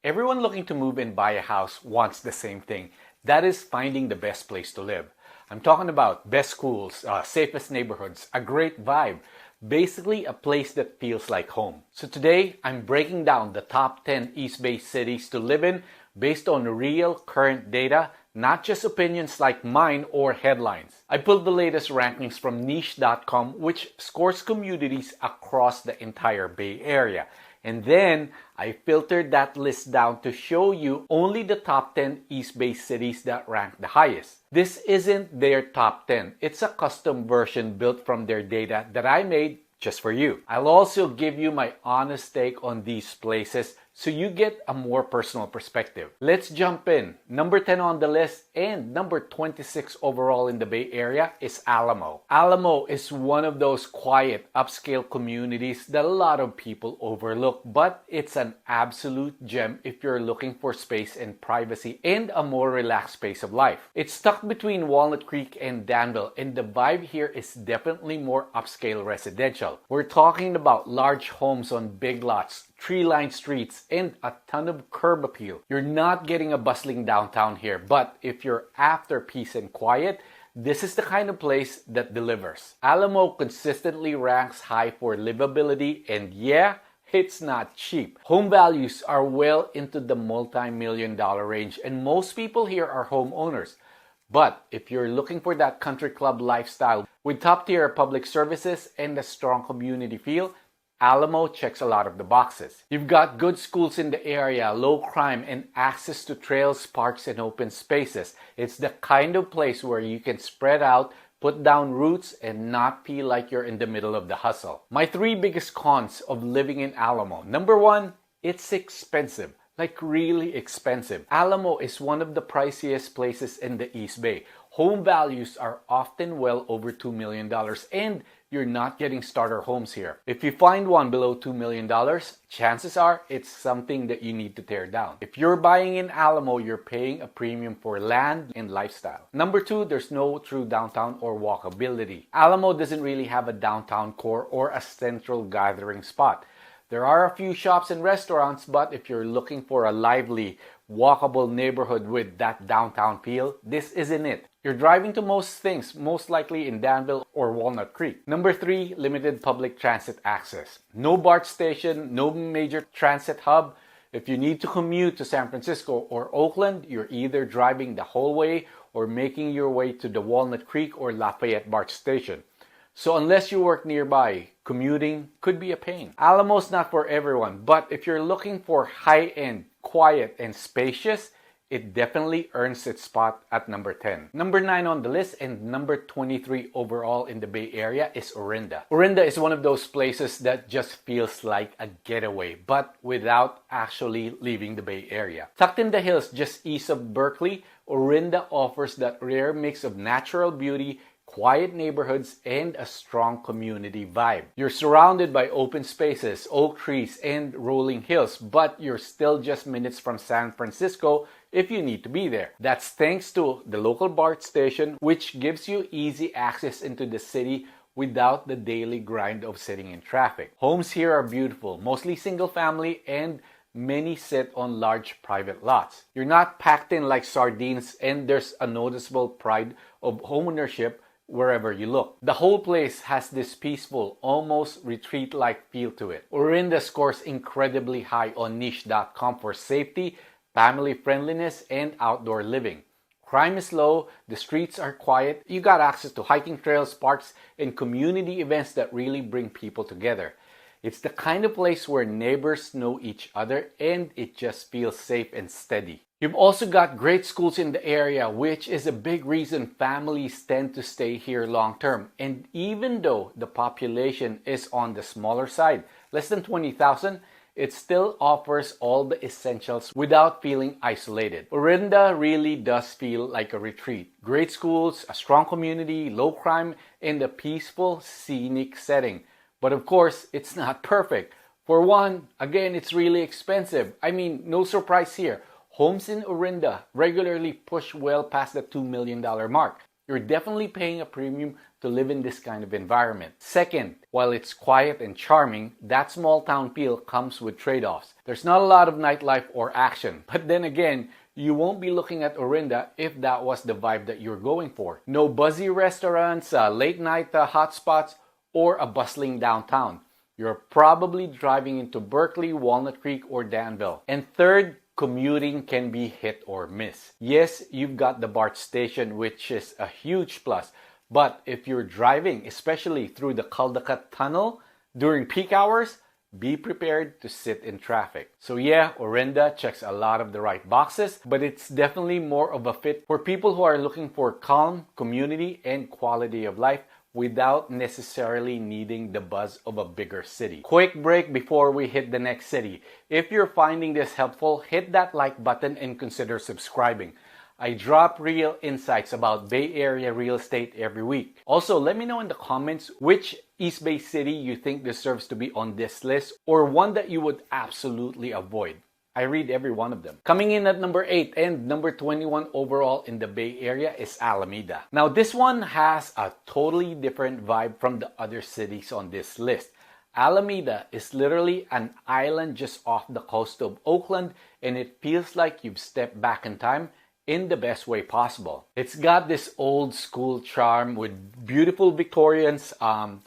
Everyone looking to move and buy a house wants the same thing. That is finding the best place to live. I'm talking about best schools, safest neighborhoods, a great vibe. Basically, a place that feels like home. So today, I'm breaking down the top 10 East Bay cities to live in based on real current data, not just opinions like mine or headlines. I pulled the latest rankings from niche.com, which scores communities across the entire Bay Area. And then I filtered that list down to show you only the top 10 East Bay cities that rank the highest. This isn't their top 10. It's a custom version built from their data that I made just for you. I'll also give you my honest take on these places so you get a more personal perspective. Let's jump in. Number 10 on the list and number 26 overall in the Bay Area is Alamo. Alamo is one of those quiet, upscale communities that a lot of people overlook, but it's an absolute gem if you're looking for space and privacy and a more relaxed pace of life. It's stuck between Walnut Creek and Danville, and the vibe here is definitely more upscale residential. We're talking about large homes on big lots, tree-lined streets, and a ton of curb appeal. You're not getting a bustling downtown here, but if you're after peace and quiet, this is the kind of place that delivers. Alamo consistently ranks high for livability, and yeah, it's not cheap. Home values are well into the multi-million-dollar range, and most people here are homeowners. But if you're looking for that country club lifestyle with top-tier public services and a strong community feel, Alamo checks a lot of the boxes. You've got good schools in the area, low crime, and access to trails, parks, and open spaces. It's the kind of place where you can spread out, put down roots, and not feel like you're in the middle of the hustle. My three biggest cons of living in Alamo. Number one, it's expensive. Like really expensive. Alamo is one of the priciest places in the East Bay. Home values are often well over $2 million and you're not getting starter homes here. If you find one below $2 million, chances are it's something that you need to tear down. If you're buying in Alamo, you're paying a premium for land and lifestyle. Number two, there's no true downtown or walkability. Alamo doesn't really have a downtown core or a central gathering spot. There are a few shops and restaurants, but if you're looking for a lively, walkable neighborhood with that downtown feel, this isn't it. You're driving to most things, most likely in Danville or Walnut Creek. Number three, limited public transit access. No BART station, no major transit hub. If you need to commute to San Francisco or Oakland, you're either driving the whole way or making your way to the Walnut Creek or Lafayette BART station. So unless you work nearby, commuting could be a pain. Alamo's not for everyone, but if you're looking for high-end, quiet, and spacious, it definitely earns its spot at number 10. Number 9 on the list and number 23 overall in the Bay Area is Orinda. Orinda is one of those places that just feels like a getaway, but without actually leaving the Bay Area. Tucked in the hills just east of Berkeley, Orinda offers that rare mix of natural beauty, quiet neighborhoods, and a strong community vibe. You're surrounded by open spaces, oak trees, and rolling hills, but you're still just minutes from San Francisco if you need to be there. That's thanks to the local BART station, which gives you easy access into the city without the daily grind of sitting in traffic. Homes here are beautiful, mostly single family, and many sit on large private lots. You're not packed in like sardines, and there's a noticeable pride of homeownership wherever you look. The whole place has this peaceful, almost retreat-like feel to it. Orinda scores incredibly high on niche.com for safety, family friendliness, and outdoor living. Crime is low, the streets are quiet, you got access to hiking trails, parks, and community events that really bring people together. It's the kind of place where neighbors know each other and it just feels safe and steady. You've also got great schools in the area, which is a big reason families tend to stay here long term. And even though the population is on the smaller side, less than 20,000, it still offers all the essentials without feeling isolated. Orinda really does feel like a retreat. Great schools, a strong community, low crime, and a peaceful, scenic setting. But of course, it's not perfect. For one, again, it's really expensive. I mean, no surprise here. Homes in Orinda regularly push well past the $2 million mark. you're definitely paying a premium to live in this kind of environment. Second, while it's quiet and charming, that small town feel comes with trade-offs. There's not a lot of nightlife or action, but then again, you won't be looking at Orinda if that was the vibe that you're going for. No buzzy restaurants, late night hotspots, or a bustling downtown. You're probably driving into Berkeley, Walnut Creek, or Danville. And third, commuting can be hit or miss. Yes, you've got the BART station, which is a huge plus. But if you're driving, especially through the Caldecott Tunnel during peak hours, be prepared to sit in traffic. So yeah, Orinda checks a lot of the right boxes, but it's definitely more of a fit for people who are looking for calm, community, and quality of life without necessarily needing the buzz of a bigger city. Quick break before we hit the next city. If you're finding this helpful, hit that like button and consider subscribing. I drop real insights about Bay Area real estate every week. Also, let me know in the comments which East Bay city you think deserves to be on this list or one that you would absolutely avoid. I read every one of them. Coming in at number 8 and number 21 overall in the Bay Area is Alameda. Now this one has a totally different vibe from the other cities on this list. Alameda is literally an island just off the coast of Oakland, and it feels like you've stepped back in time in the best way possible. It's got this old school charm with beautiful Victorians,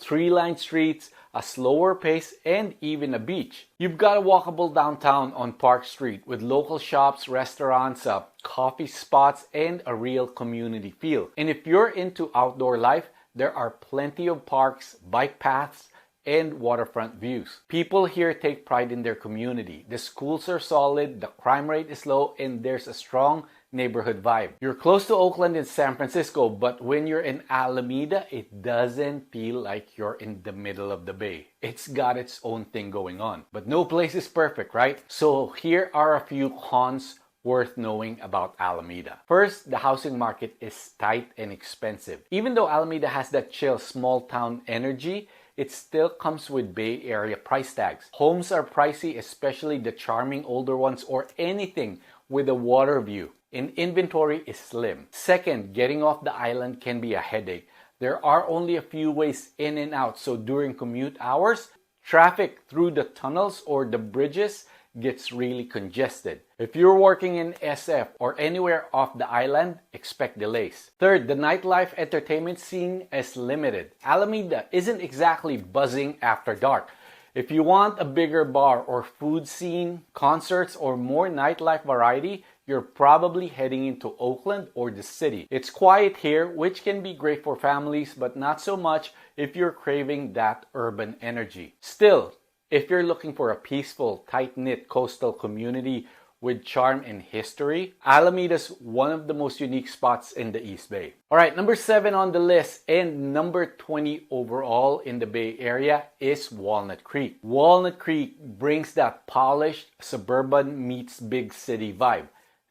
tree-lined streets, a slower pace, and even a beach. You've got a walkable downtown on Park Street with local shops, restaurants, coffee spots, and a real community feel. And if you're into outdoor life, there are plenty of parks, bike paths, and waterfront views. People here take pride in their community. The schools are solid, the crime rate is low, and there's a strong neighborhood vibe. You're close to Oakland and San Francisco, but when you're in Alameda, it doesn't feel like you're in the middle of the bay. It's got its own thing going on. But no place is perfect, right? So here are a few cons worth knowing about Alameda. First, the housing market is tight and expensive. Even though Alameda has that chill small town energy, it still comes with Bay Area price tags. Homes are pricey, especially the charming older ones or anything with a water view. And inventory is slim. Second, getting off the island can be a headache. There are only a few ways in and out, so during commute hours, traffic through the tunnels or the bridges gets really congested. If you're working in SF or anywhere off the island, expect delays. Third, the nightlife entertainment scene is limited. Alameda isn't exactly buzzing after dark. If you want a bigger bar or food scene, concerts, or more nightlife variety, you're probably heading into Oakland or the city. It's quiet here, which can be great for families, but not so much if you're craving that urban energy. Still, if you're looking for a peaceful, tight-knit coastal community with charm and history, Alameda's one of the most unique spots in the East Bay. Alright, number 7 on the list and number 20 overall in the Bay Area is Walnut Creek. Walnut Creek brings that polished suburban meets big city vibe.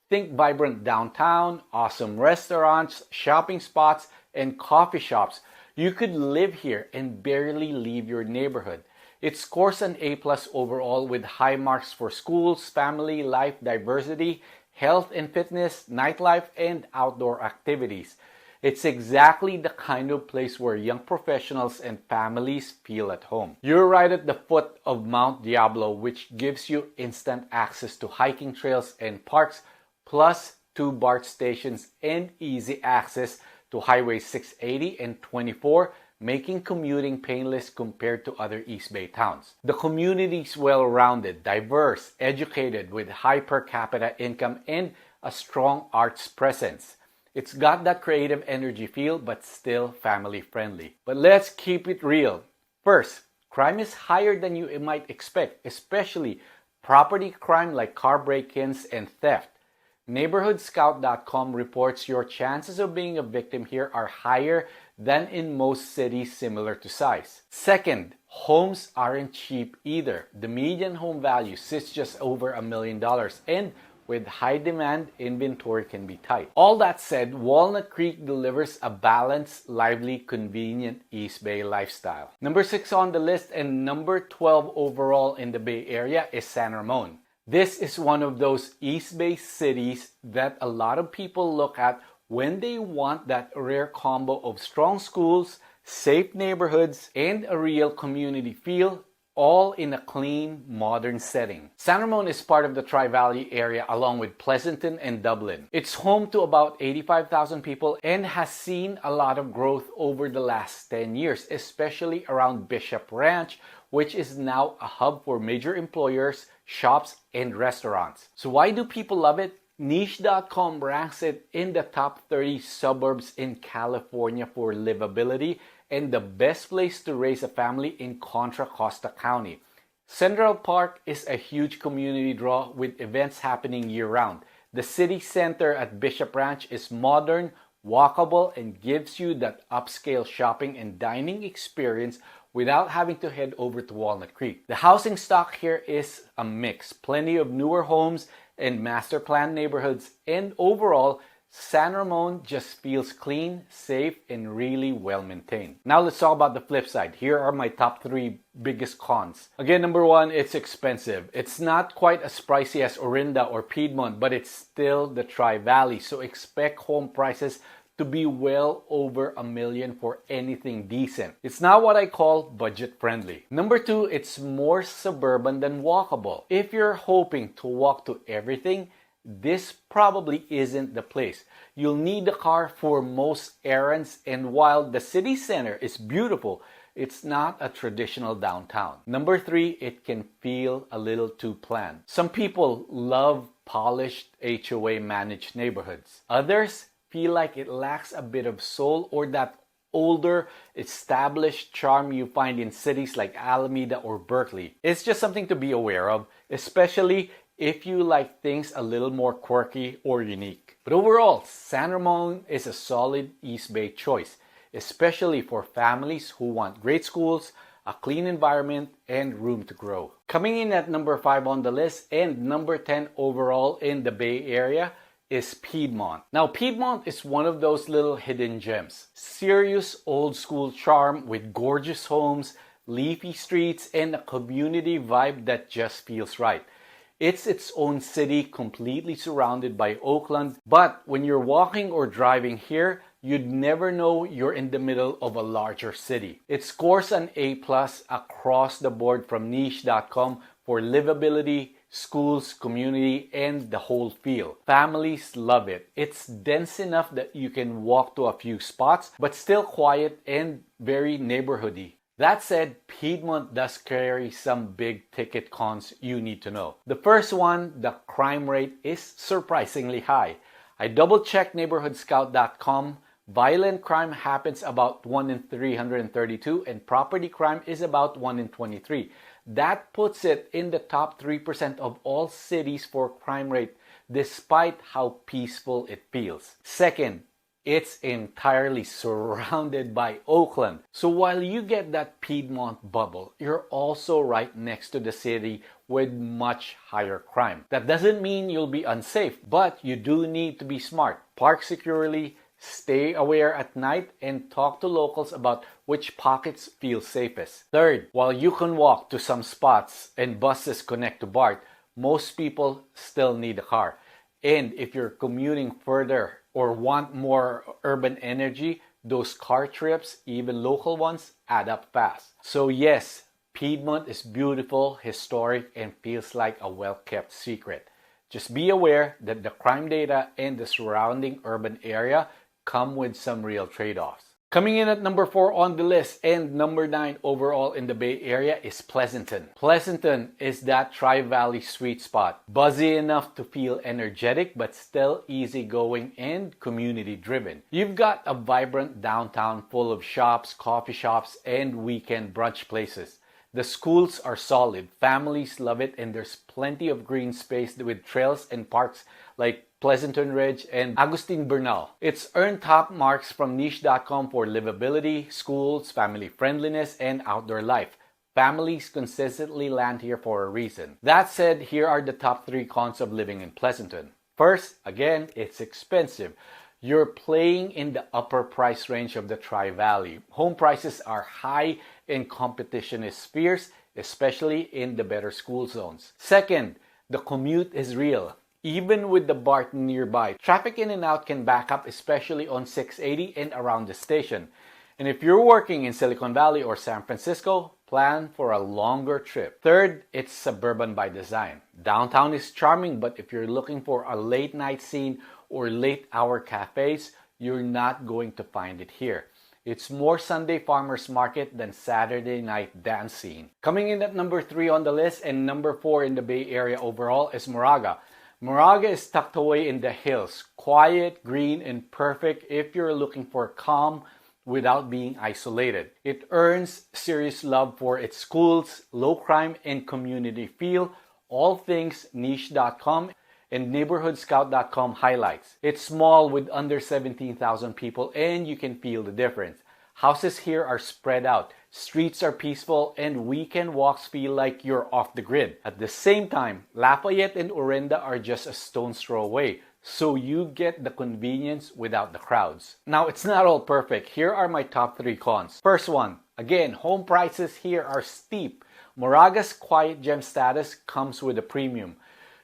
Think vibrant downtown, awesome restaurants, shopping spots, and coffee shops. You could live here and barely leave your neighborhood. It scores an A+ overall with high marks for schools, family life, diversity, health and fitness, nightlife, and outdoor activities. It's exactly the kind of place where young professionals and families feel at home. You're right at the foot of Mount Diablo, which gives you instant access to hiking trails and parks, plus 2 BART stations and easy access to Highway 680 and 24, making commuting painless compared to other East Bay towns. The community is well-rounded, diverse, educated, with high per capita income and a strong arts presence. It's got that creative energy feel, but still family-friendly. But let's keep it real. First, crime is higher than you might expect, especially property crime like car break-ins and theft. NeighborhoodScout.com reports your chances of being a victim here are higher than in most cities similar to size. Second, homes aren't cheap either. The median home value sits just over $1 million, and with high demand, inventory can be tight. All that said, Walnut Creek delivers a balanced, lively, convenient East Bay lifestyle. Number 6 on the list and number 12 overall in the Bay Area is San Ramon. This is one of those East Bay cities that a lot of people look at when they want that rare combo of strong schools, safe neighborhoods, and a real community feel, all in a clean, modern setting. San Ramon is part of the Tri-Valley area along with Pleasanton and Dublin. It's home to about 85,000 people and has seen a lot of growth over the last 10 years, especially around Bishop Ranch, which is now a hub for major employers, shops, and restaurants. So why do people love it? Niche.com ranks it in the top 30 suburbs in California for livability and the best place to raise a family in Contra Costa County. Central Park is a huge community draw with events happening year-round. The city center at Bishop Ranch is modern, walkable, and gives you that upscale shopping and dining experience without having to head over to Walnut Creek. The housing stock here is a mix. Plenty of newer homes and master plan neighborhoods, and overall, San Ramon just feels clean, safe, and really well maintained. Now let's talk about the flip side. Here are my top 3 biggest cons. Again, number 1, it's expensive. It's not quite as pricey as Orinda or Piedmont, but it's still the Tri-Valley, so expect home prices to be well over $1 million for anything decent. It's not what I call budget friendly. Number 2, it's more suburban than walkable. If you're hoping to walk to everything, this probably isn't the place. You'll need a car for most errands, and while the city center is beautiful, it's not a traditional downtown. Number 3, it can feel a little too planned. Some people love polished HOA managed neighborhoods. Others feel like it lacks a bit of soul or that older, established charm you find in cities like Alameda or Berkeley. It's just something to be aware of, especially if you like things a little more quirky or unique. But overall, San Ramon is a solid East Bay choice, especially for families who want great schools, a clean environment, and room to grow. Coming in at number 5 on the list and number 10 overall in the Bay Area is Piedmont. Now, Piedmont is one of those little hidden gems. Serious old school charm with gorgeous homes, leafy streets, and a community vibe that just feels right. It's its own city, completely surrounded by Oakland, but when you're walking or driving here, you'd never know you're in the middle of a larger city. It scores an A+ across the board from Niche.com for livability, schools, community, and the whole feel. Families love it. It's dense enough that you can walk to a few spots, but still quiet and very neighborhoody. That said, Piedmont does carry some big ticket cons you need to know. The first one, the crime rate is surprisingly high. I double-checked neighborhoodscout.com. Violent crime happens about 1 in 332 and property crime is about 1 in 23. That puts it in the top 3% of all cities for crime rate, despite how peaceful it feels. Second, it's entirely surrounded by Oakland. So while you get that Piedmont bubble, you're also right next to the city with much higher crime. That doesn't mean you'll be unsafe, but you do need to be smart. Park securely, stay aware at night, and talk to locals about which pockets feel safest. Third, while you can walk to some spots and buses connect to BART, most people still need a car. And if you're commuting further or want more urban energy, those car trips, even local ones, add up fast. So yes, Piedmont is beautiful, historic, and feels like a well-kept secret. Just be aware that the crime data and the surrounding urban area come with some real trade-offs. Coming in at number 4 on the list and number 9 overall in the Bay Area is Pleasanton. Pleasanton is that Tri-Valley sweet spot. Buzzy enough to feel energetic but still easygoing and community-driven. You've got a vibrant downtown full of shops, coffee shops, and weekend brunch places. The schools are solid, families love it, and there's plenty of green space with trails and parks like Pleasanton Ridge and Agustin Bernal. It's earned top marks from Niche.com for livability, schools, family friendliness, and outdoor life. Families consistently land here for a reason. That said, here are the top 3 cons of living in Pleasanton. First, again, it's expensive. You're playing in the upper price range of the Tri-Valley. Home prices are high and competition is fierce, especially in the better school zones. Second, the commute is real. even with the BART nearby. Traffic in and out can back up, especially on 680 and around the station. And if you're working in Silicon Valley or San Francisco, plan for a longer trip. Third, it's suburban by design. Downtown is charming, but if you're looking for a late night scene or late hour cafes, you're not going to find it here. It's more Sunday farmers market than Saturday night dance scene. Coming in at number 3 on the list and number 4 in the Bay Area overall is Moraga. Moraga is tucked away in the hills, quiet, green, and perfect if you're looking for calm without being isolated. It earns serious love for its schools, low crime, and community feel, all things niche.com and neighborhoodscout.com highlights. It's small with under 17,000 people and you can feel the difference. Houses here are spread out, streets are peaceful, and weekend walks feel like you're off the grid. At the same time, Lafayette and Orinda are just a stone's throw away, so you get the convenience without the crowds. Now, it's not all perfect. Here are my top 3 cons. First one, again, home prices here are steep. Moraga's quiet gem status comes with a premium.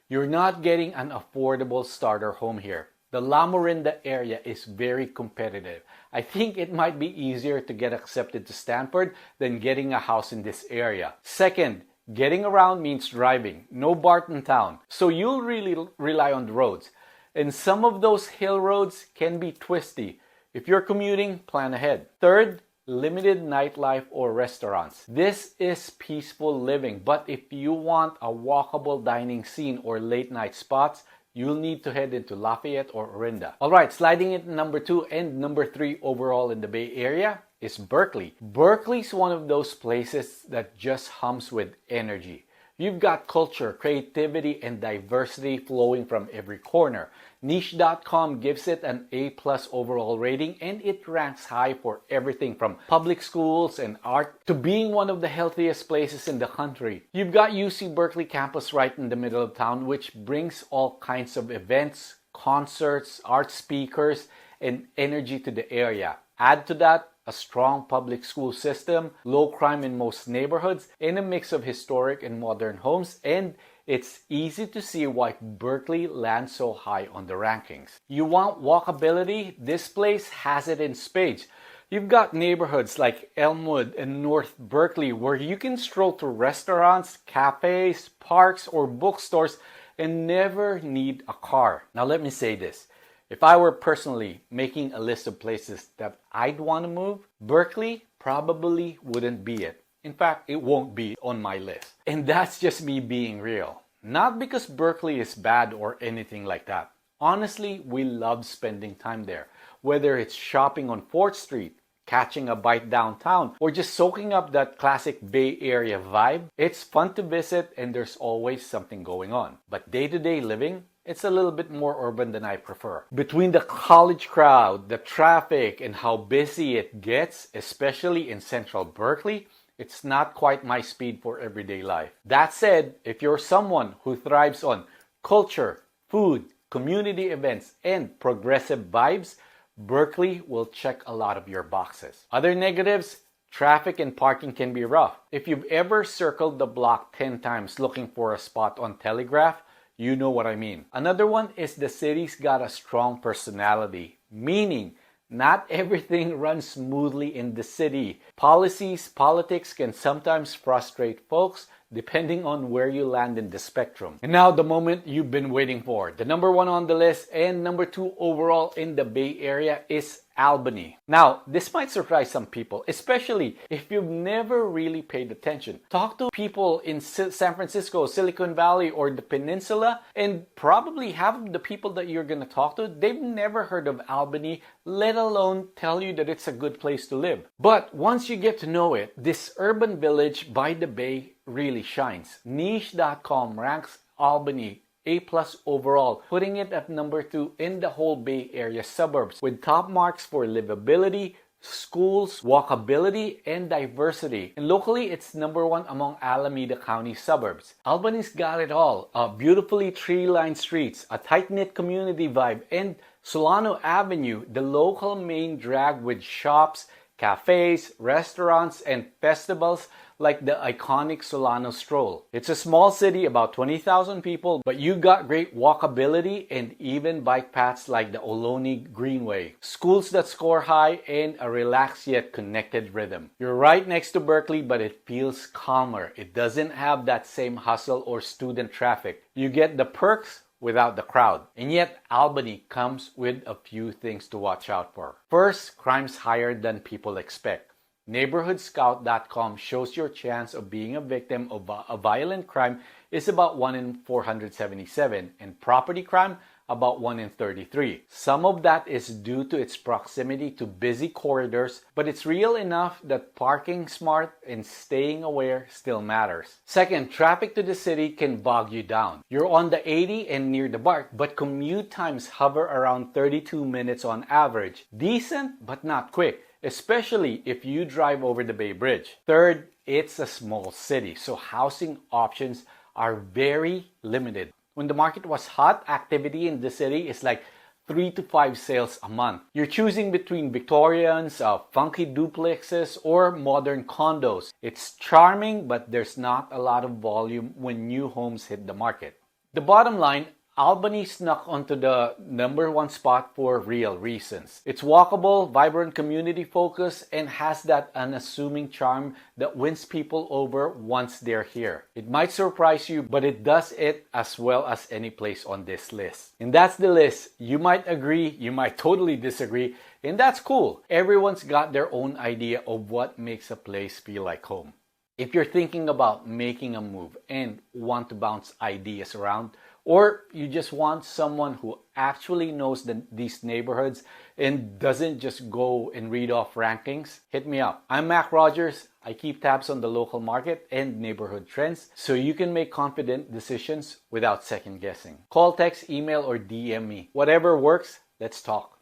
You're not getting an affordable starter home here. The Orinda area is very competitive. I think it might be easier to get accepted to Stanford than getting a house in this area. Second, getting around means driving. No BART in town, so you'll really rely on the roads. And some of those hill roads can be twisty. If you're commuting, plan ahead. Third, limited nightlife or restaurants. This is peaceful living, but if you want a walkable dining scene or late night spots, you'll need to head into Lafayette or Orinda. Alright, sliding into number 2 and number 3 overall in the Bay Area is Berkeley. Berkeley's one of those places that just hums with energy. You've got culture, creativity, and diversity flowing from every corner. Niche.com gives it an A+ overall rating, and it ranks high for everything from public schools and art to being one of the healthiest places in the country. You've got UC Berkeley campus right in the middle of town, which brings all kinds of events, concerts, art speakers, and energy to the area. Add to that a strong public school system, low crime in most neighborhoods, and a mix of historic and modern homes, and it's easy to see why Berkeley lands so high on the rankings. You want walkability? This place has it in spades. You've got neighborhoods like Elmwood and North Berkeley where you can stroll to restaurants, cafes, parks, or bookstores and never need a car. Now let me say this. If I were personally making a list of places that I'd want to move, Berkeley probably wouldn't be it. In fact, it won't be on my list. And that's just me being real. Not because Berkeley is bad or anything like that. Honestly, we love spending time there. Whether it's shopping on 4th Street, catching a bite downtown, or just soaking up that classic Bay Area vibe, it's fun to visit and there's always something going on. But day-to-day living, it's a little bit more urban than I prefer. Between the college crowd, the traffic, and how busy it gets, especially in central Berkeley, it's not quite my speed for everyday life. That said, if you're someone who thrives on culture, food, community events, and progressive vibes, Berkeley will check a lot of your boxes. Other negatives, traffic and parking can be rough. If you've ever circled the block 10 times looking for a spot on Telegraph, you know what I mean. Another one is the city's got a strong personality, meaning not everything runs smoothly in the city. Policies, politics can sometimes frustrate folks depending on where you land in the spectrum. And now the moment you've been waiting for. The number 1 on the list and number 2 overall in the Bay Area is Albany. Now, this might surprise some people, especially if you've never really paid attention. Talk to people in San Francisco, Silicon Valley, or the Peninsula, and probably half of the people that you're going to talk to, they've never heard of Albany, let alone tell you that it's a good place to live. But once you get to know it, this urban village by the bay really shines. Niche.com ranks Albany A+ overall, putting it at number 2 in the whole Bay Area suburbs, with top marks for livability, schools, walkability, and diversity. And locally, it's number 1 among Alameda County suburbs. Albany's got it all. Beautifully tree-lined streets, a tight-knit community vibe, and Solano Avenue, the local main drag with shops, cafes, restaurants, and festivals like the iconic Solano Stroll. It's a small city, about 20,000 people, but you got great walkability and even bike paths like the Ohlone Greenway. Schools that score high and a relaxed yet connected rhythm. You're right next to Berkeley, but it feels calmer. It doesn't have that same hustle or student traffic. You get the perks without the crowd. And yet, Albany comes with a few things to watch out for. First, crime's higher than people expect. NeighborhoodScout.com shows your chance of being a victim of a violent crime is about 1 in 477, and property crime about 1 in 33. Some of that is due to its proximity to busy corridors, but it's real enough that parking smart and staying aware still matters. Second, traffic to the city can bog you down. You're on the 80 and near the BART, but commute times hover around 32 minutes on average. Decent, but not quick, especially if you drive over the Bay Bridge. Third, it's a small city, so housing options are very limited. When the market was hot, activity in the city is like 3 to 5 sales a month. You're choosing between Victorians, funky duplexes, or modern condos. It's charming, but there's not a lot of volume when new homes hit the market. The bottom line, Albany snuck onto the #1 spot for real reasons. It's walkable, vibrant community focus, and has that unassuming charm that wins people over once they're here. It might surprise you, but it does it as well as any place on this list. And that's the list. You might agree, you might totally disagree, and that's cool. Everyone's got their own idea of what makes a place feel like home. If you're thinking about making a move and want to bounce ideas around, or you just want someone who actually knows these neighborhoods and doesn't just go and read off rankings, hit me up. I'm Mac Rogers. I keep tabs on the local market and neighborhood trends so you can make confident decisions without second guessing. Call, text, email, or DM me. Whatever works, let's talk.